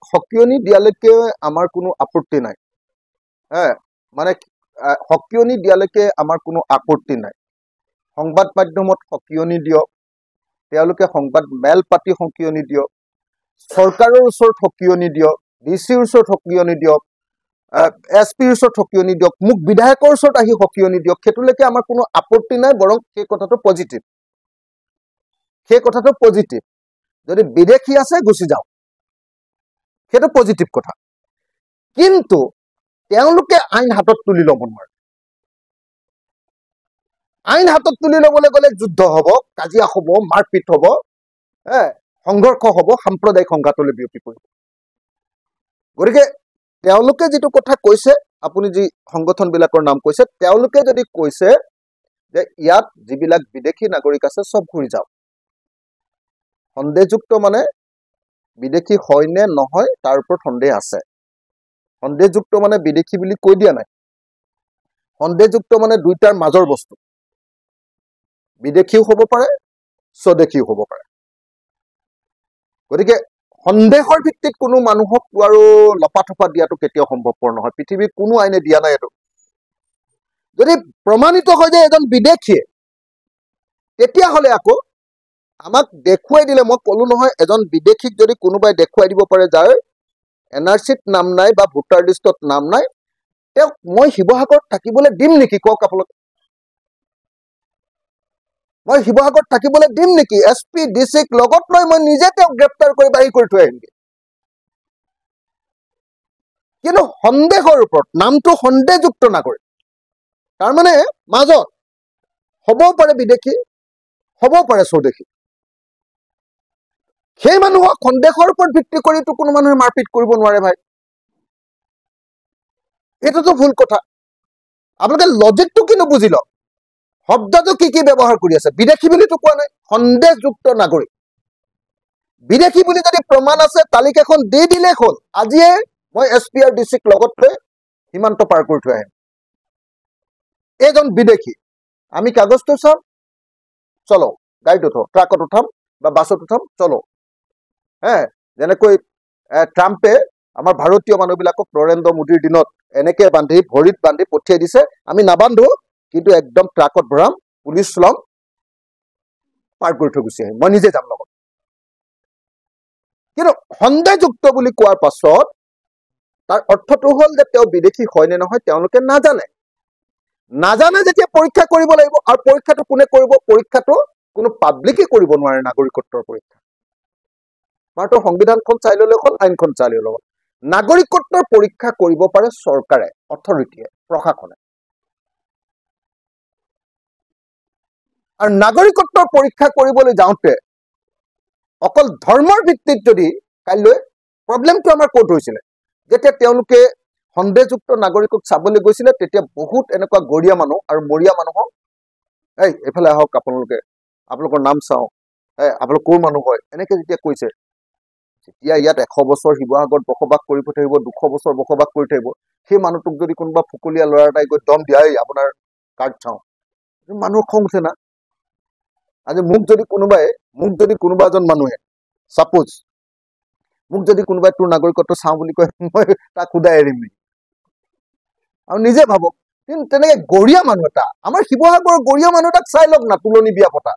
সকিয়নি দিয়ালৈকে আমাৰ কোনো আপত্তি নাই মানে সকিয়নি দিয়ালৈকে আমাৰ কোনো আপত্তি নাই সংবাদ মাধ্যমত সকিয়নি দিয়ক তেওঁলোকে সংবাদ মেল পাতি সকিয়নি দিয়ক চৰকাৰৰ ওচৰত সকিয়নি দিয়ক ডিচিৰ ওচৰত সকিয়নি দিয়ক এছপিৰ ওচৰত সকিয়নি দিয়ক মোক বিধায়কৰ ওচৰত আহি সকিয়নি দিয়ক সেইটোলৈকে আমাৰ কোনো আপত্তি নাই বৰং সেই কথাটো পজিটিভ যদি বিদেশী আছে গুচি যাওক সেইটো পজিটিভ কথা কিন্তু তেওঁলোকে আইন হাতত তুলি ল'ব নোৱাৰে আইন হাতত তুলি ল'বলৈ গ'লে যুদ্ধ হ'ব কাজিয়া হ'ব মাৰপিট হ'ব সংঘৰ্ষ হ'ব সাম্প্ৰদায়িক সংঘাতলৈ বিয়পি পৰিব গতিকে তেওঁলোকে যিটো কথা কৈছে আপুনি যি সংগঠনবিলাকৰ নাম কৈছে তেওঁলোকে যদি কৈছে যে ইয়াত যিবিলাক বিদেশী নাগৰিক আছে সব ঘূৰি যাওক সন্দেহযুক্ত মানে বিদেশী হয় নে নহয় তাৰ ওপৰত সন্দেহ আছে সন্দেহযুক্ত মানে বিদেশী বুলি কৈ দিয়া নাই সন্দেহযুক্ত মানে দুইটাৰ মাজৰ বস্তু বিদেশীও হ'ব পাৰে স্বদেশীও হ'ব পাৰে গতিকে সন্দেহৰ ভিত্তিত কোনো মানুহক আৰু লপাথপা দিয়াটো কেতিয়াও সম্ভৱপৰ নহয় পৃথিৱীৰ কোনো আইনে দিয়া নাই এটো যদি প্ৰমাণিত হয় যে এজন বিদেশীয়ে তেতিয়াহ'লে আকৌ আমাক দেখুৱাই দিলে মই ক'লো নহয় এজন বিদেশীক যদি কোনোবাই দেখুৱাই দিব পাৰে যাৰ এনআৰচিত নাম নাই বা ভোটাৰ লিষ্টত নাম নাই তেওঁক মই শিৱসাগৰত থাকিবলৈ দিম নেকি কওক আপোনালোকে মই শিৱসাগৰত থাকিবলৈ দিম নেকি এছপি ডিচিক লগত লৈ মই নিজে তেওঁক গ্ৰেপ্তাৰ কৰি বাহিৰ কৰি থৈ আহিমগে কিন্তু সন্দেহৰ ওপৰত নামটো সন্দেহযুক্ত নাগৰিক তাৰমানে মাজত হ'বও পাৰে বিদেশী হ'বও পাৰে স্বদেশী সেই মানুহক সন্দেহৰ ওপৰত ভিত্তি কৰিতো কোনো মানুহে মাৰপিট কৰিব নোৱাৰে ভাই এইটোতো ভুল কথা আপোনালোকে লজিকটো কি নুবুজি লওক শব্দটো কি ব্যৱহাৰ কৰি আছে বিদেশী বুলিতো কোৱা নাই সন্দেহযুক্ত নাগৰিক বিদেশী বুলি যদি প্ৰমাণ আছে তালিকাখন দি দিলে হ'ল আজিয়ে মই এছপি আৰু ডিচিক লগত লৈ সীমান্ত পাৰ কৰি থৈ আহিম এজন বিদেশী আমি কাগজটো চাম চলো গাড়ীত উঠো ট্ৰাকত উঠাম বা বাছত উঠাম চলো যেনেকৈ ট্ৰাম্পে আমাৰ ভাৰতীয় মানুহবিলাকক নৰেন্দ্ৰ মোদীৰ দিনত এনেকে বান্ধি ভৰিত বান্ধি পঠিয়াই দিছে আমি নাবান্ধো কিন্তু একদম ট্ৰাকত ভৰাম পুলিচ লম পাৰ কৰি থৈ গুচি আহিম মই নিজে যাম লগত কিন্তু সন্দেহযুক্ত বুলি কোৱাৰ পাছত তাৰ অৰ্থটো হ'ল যে তেওঁ বিদেশী হয় নে নহয় তেওঁলোকে নাজানে যেতিয়া পৰীক্ষা কৰিব লাগিব আৰু পৰীক্ষাটো কোনে কৰিব পৰীক্ষাটো কোনো পাব্লিকে কৰিব নোৱাৰে নাগৰিকত্বৰ পৰীক্ষা মাত্ৰ সংবিধানখন চাই ল'লে হ'ল আইনখন চাই ল'লে হ'ল নাগৰিকত্বৰ পৰীক্ষা কৰিব পাৰে চৰকাৰে অথৰিটিয়ে প্ৰশাসনে আৰু নাগৰিকত্বৰ পৰীক্ষা কৰিবলৈ যাওঁতে অকল ধৰ্মৰ ভিত্তিত যদি কাইলৈ প্ৰব্লেমটো আমাৰ ক'ত হৈছিলে যেতিয়া তেওঁলোকে সন্দেহযুক্ত নাগৰিকক চাবলৈ গৈছিলে তেতিয়া বহুত এনেকুৱা গৰীয়া মানুহ আৰু মৰিয়া মানুহক এইফালে আহক আপোনালোকৰ নাম চাওঁ আপোনালোক ক'ৰ মানুহ হয় এনেকে যেতিয়া কৈছে যেতিয়া ইয়াত 100 বছৰ শিৱসাগৰত বসবাস কৰি থাকিব 200 বছৰ বসবাস কৰি থাকিব সেই মানুহটোক যদি কোনোবা ফুকলীয়া ল'ৰা এটাই গৈ দম দিয়ে আপোনাৰ কাৰ্ড চাওঁ মানুহৰ খং উঠে না আজি মোক যদি কোনোবা এজন মানুহে সাপোজ মোক যদি কোনোবাই তোৰ নাগৰিকত্ব চাওঁ বুলি কয় মই তাক খুদাই এৰিম নেকি আৰু নিজে ভাবক কিন্তু তেনেকে গৰীয়া মানুহ এটা আমাৰ শিৱসাগৰৰ গৰীয়া মানুহ এটাক চাই লওক না তুলনি বিয়া পতা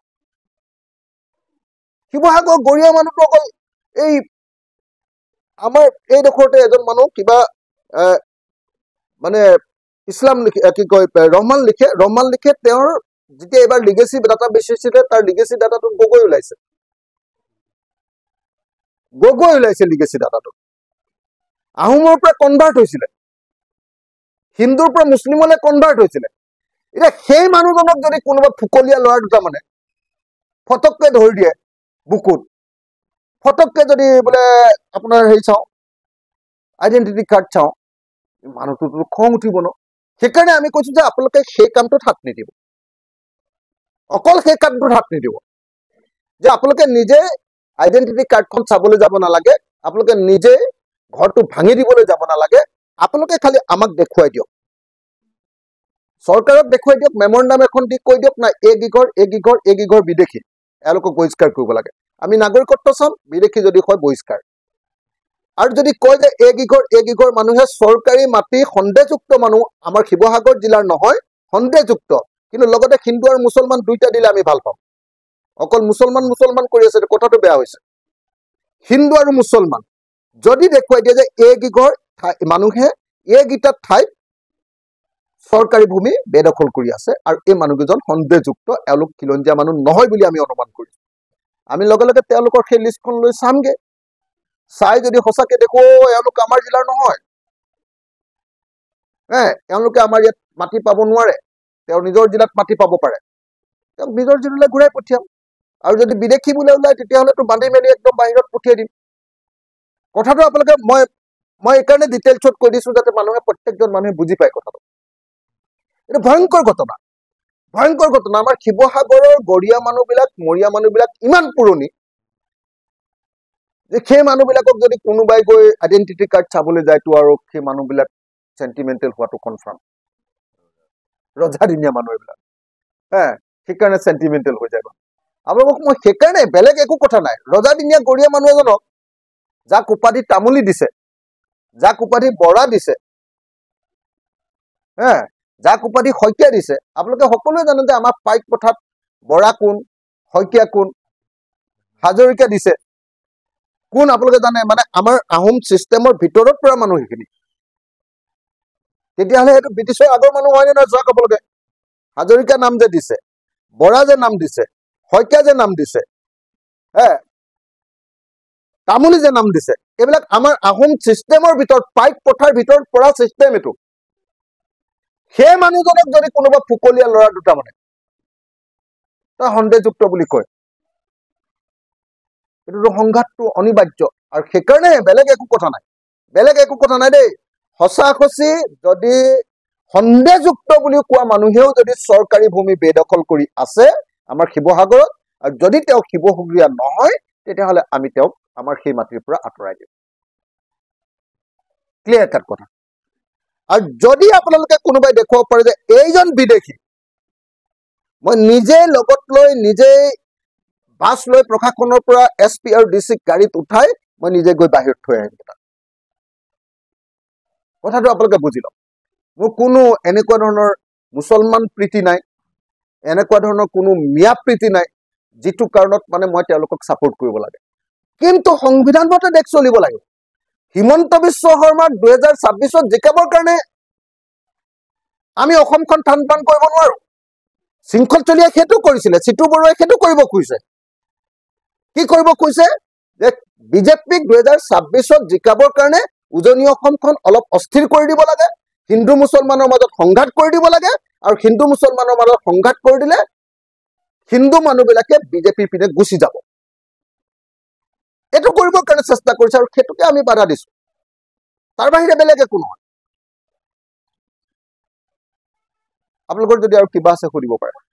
শিৱসাগৰৰ গৰীয়া মানুহটো অকল এই আমাৰ এইডোখৰতে এজন মানুহ কিবা মানে ইছলাম কি কয় ৰহমান লিখে তেওঁৰ যেতিয়া এবাৰ লিগেসি ডাটা বেচিছিলে তাৰ লিগেসি ডাটাটো গগৈ ওলাইছে লিগেসি ডাটাটো আহোমৰ পৰা কনভাৰ্ট হৈছিলে হিন্দুৰ পৰা মুছলিমলৈ কনভাৰ্ট হৈছিলে এতিয়া সেই মানুহজনক যদি কোনোবা ফুকলীয়া ল'ৰা দুটা মানে ফটককে ধৰি দিয়ে বুকুত ফটককে যদি বোলে আপোনাৰ হেৰি চাওঁ আইডেন্টিটি কাৰ্ড চাওঁ মানুহটোতো খং উঠিব ন সেইকাৰণে আমি কৈছো যে আপোনালোকে সেই কামটোত হাত নিদিব অকল সেই কামটোত হাত নিদিব যে আপোনালোকে নিজে আইডেন্টিটি কাৰ্ডখন চাবলৈ যাব নালাগে আপোনালোকে নিজে ঘৰটো ভাঙি দিবলৈ যাব নালাগে আপোনালোকে খালি আমাক দেখুৱাই দিয়ক চৰকাৰক দেখুৱাই দিয়ক মেমৰেণ্ডাম এখন দি কৈ দিয়ক না এগিঘৰ বিদেশী এওঁলোকক বহিষ্কাৰ কৰিব লাগে আমি নাগৰিকত্ব চাম বিদেশী যদি হয় বহিষ্কাৰ আৰু যদি কয় যে এগিঘৰ মানুহে চৰকাৰী মাটি সন্দেহযুক্ত মানুহ আমাৰ শিৱসাগৰ জিলাৰ নহয়, সন্দেহযুক্ত, কিন্তু লগতে হিন্দু আৰু মুছলমান দুইটা দিলে আমি ভাল পাম। অকল মুছলমান কৰি আছে, কথাটো বেয়া হৈছে। হিন্দু আৰু মুছলমান যদি দেখুৱাই দিয়ে যে এইগিঘৰ মানুহে এইকেইটা ঠাইত চৰকাৰী ভূমি বেদখল কৰি আছে আৰু এই মানুহকেইজন সন্দেহযুক্ত, এওঁলোক খিলঞ্জীয়া মানুহ নহয় বুলি আমি অনুমান কৰিছো। আমি লগে লগে তেওঁলোকৰ সেই লিষ্টখন লৈ চামগে, চাই যদি সঁচাকে দেখো এওঁলোক আমাৰ জিলাৰ নহয়, এওঁলোকে আমাৰ ইয়াত মাটি পাব নোৱাৰে, তেওঁ নিজৰ জিলাত মাটি পাব পাৰে, তেওঁক নিজৰ জিলালৈ ঘূৰাই পঠিয়াম। আৰু যদি বিদেশী বোলে ওলায় তেতিয়াহ'লেতো বান্ধি মেলি একদম বাহিৰত পঠিয়াই দিম। কথাটো আপোনালোকে মই এইকাৰণে ডিটেইলছত কৈ দিছো যাতে মানুহে প্ৰত্যেকজন মানুহে বুজি পায় কথাটো। এইটো ভয়ংকৰ ঘটনা, ভয়ংকৰ ঘটনা। আমাৰ শিৱসাগৰৰ গৰীয়া মানুহবিলাক, মৰীয়া মানুহবিলাক ইমান পুৰণি যে সেই মানুহবিলাকক যদি কোনোবাই গৈ আইডেণ্টিটি কাৰ্ড চাবলৈ যায়তো আৰু সেই মানুহবিলাক চেণ্টিমেণ্টেল হোৱাটো কনফাৰ্ম। ৰজাদিনীয়া মানুহ এইবিলাক, সেইকাৰণে চেণ্টিমেণ্টেল হৈ যায়। আপোনালোকক মই সেইকাৰণে, বেলেগ একো কথা নাই, ৰজাদিনীয়া গৰীয়া মানুহ এজনক যাক উপাধি তামুলী দিছে, যাক উপাধি বৰা দিছে, যাক উপাধি শইকীয়া দিছে, আপোনালোকে সকলোৱে জানে যে আমাৰ পাইক পথাত বৰা কোন, শইকীয়া কোন, হাজৰিকা দিছে কোন, আপোনালোকে জানে। মানে আমাৰ আহোম চিষ্টেমৰ ভিতৰত পৰা মানুহ সেইখিনি। তেতিয়াহ'লে সেইটো ব্ৰিটিছৰ আগৰ মানুহ হয়নে নহয় চাওক আপোনালোকে। হাজৰিকা নাম যে দিছে, বৰা যে নাম দিছে, শইকীয়া যে নাম দিছে, তামুলী যে নাম দিছে, এইবিলাক আমাৰ আহোম চিষ্টেমৰ ভিতৰত, পাইক পথাৰ ভিতৰত পৰা চিষ্টেম এইটো। সেই মানুহজনক যদি কোনোবা ফুকলীয়া ল'ৰা দুটা মানে তাৰ সন্দেহযুক্ত বুলি কয়, এইটোতো সংঘাতটো অনিবাৰ্য। আৰু সেইকাৰণে বেলেগ একো কথা নাই, বেলেগ একো কথা নাই দেই। সঁচি যদি সন্দেহযুক্ত বুলি কোৱা মানুহেও যদি চৰকাৰী ভূমি বেদখল কৰি আছে আমাৰ শিৱসাগৰত, আৰু যদি তেওঁ শিৱসাগৰীয়া নহয় তেতিয়াহ'লে আমি তেওঁক আমাৰ সেই মাটিৰ পৰা আঁতৰাই দিম। ক্লিয়াৰ কাট কথা। আৰু যদি আপোনালোকে কোনোবাই দেখুৱাব পাৰে যে এইজন বিদেশী, মই নিজে লগত লৈ, নিজে বাছ লৈ প্ৰশাসনৰ পৰা SP আৰু DC গাড়ীত উঠাই মই নিজে গৈ বাহিৰত থৈ আহিম। কথাটো আপোনালোকে বুজি লওক। মোৰ কোনো এনেকুৱা ধৰণৰ মুছলমান প্ৰীতি নাই, এনেকুৱা ধৰণৰ কোনো মিয়া প্ৰীতি নাই যিটো কাৰণত মানে মই তেওঁলোকক ছাপোৰ্ট কৰিব লাগে। কিন্তু সংবিধান মতে দেশ চলিব লাগে। হিমন্ত বিশ্ব শৰ্মাক 2026ত জিকাবৰ কাৰণে আমি অসমখন টান টান কৰিব নোৱাৰো। শৃংখল চলিয়াই সেইটো কৰিছিলে, চিতু বৰুৱাই সেইটো কৰিব খুজিছে। কি কৰিব খুজিছে যে বিজেপিক 2026ত জিকাবৰ কাৰণে উজনি অসমখন অলপ অস্থিৰ কৰি দিব লাগে, হিন্দু মুছলমানৰ মাজত সংঘাত কৰি দিব লাগে, আৰু হিন্দু মুছলমানৰ মাজত সংঘাত কৰি দিলে হিন্দু মানুহবিলাকে বিজেপিৰ পিনে গুচি যাব। এইটো কৰিবৰ কাৰণে চেষ্টা কৰিছে আৰু সেইটোকে আমি বাধা দিছো, তাৰ বাহিৰে বেলেগ একো নহয়। আপোনালোকৰ যদি আৰু কিবা আছে সুধিব পাৰে।